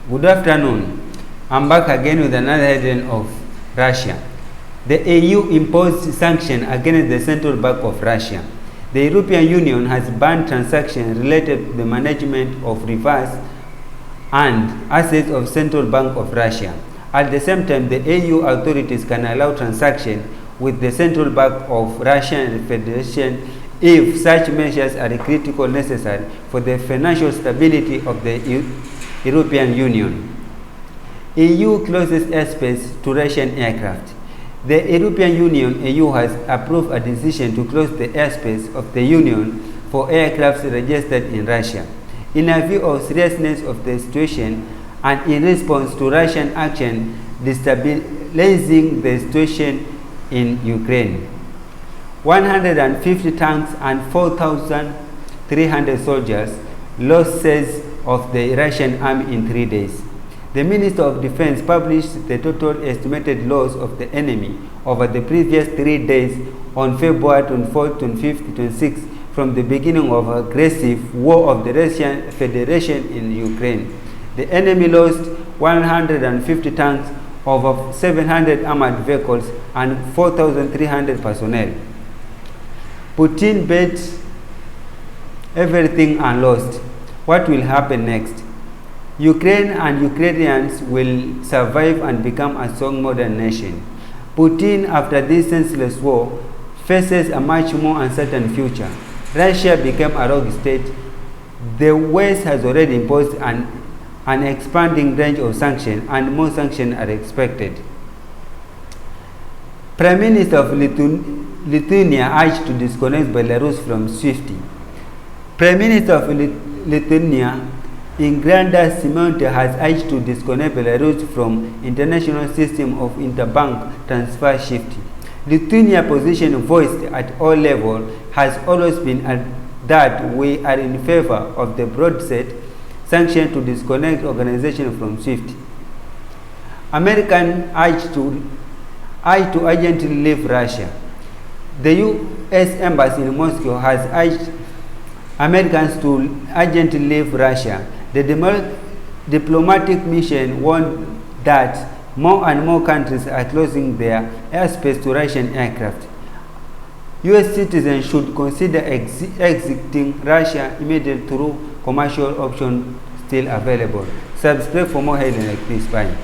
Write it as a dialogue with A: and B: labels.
A: Good afternoon. I'm back again with another headline of Russia. The EU imposed sanctions against the Central Bank of Russia. The European Union has banned transactions related to the management of reserves and assets of Central Bank of Russia. At the same time, the EU authorities can allow transactions with the Central Bank of Russian Federation if such measures are critically necessary for the financial stability of the European Union. EU closes airspace to Russian aircraft. The European Union (EU) has approved a decision to close the airspace of the Union for aircraft registered in Russia. In a view of seriousness of the situation and in response to Russian action destabilizing the situation in Ukraine. 150 tanks and 4,300 soldiers lost, says of the Russian army in 3 days. The Minister of Defense published the total estimated loss of the enemy over the previous 3 days on February 24, 25, 26 from the beginning of aggressive war of the Russian Federation in Ukraine. The enemy lost 150 tanks, over 700 armored vehicles, and 4,300 personnel. Putin bet everything and lost. What will happen next? Ukraine and Ukrainians will survive and become a strong modern nation. Putin, after this senseless war, faces a much more uncertain future. Russia became a rogue state. The West has already imposed an expanding range of sanctions, and more sanctions are expected. Prime Minister of Lithuania urged to disconnect Belarus from SWIFT. Prime Minister of Lithuania, Ingrida Simonte, has urged to disconnect Belarus from international system of interbank transfer SWIFT. Lithuania's position, voiced at all levels, has always been that we are in favor of the broad-set sanction to disconnect organization from SWIFT. American urged to urgently leave Russia. The U.S. Embassy in Moscow has urged Americans to urgently leave Russia. The diplomatic mission warned that more and more countries are closing their airspace to Russian aircraft. U.S. citizens should consider exiting Russia immediately through commercial options still available. Subscribe for more headlines like this. Bye.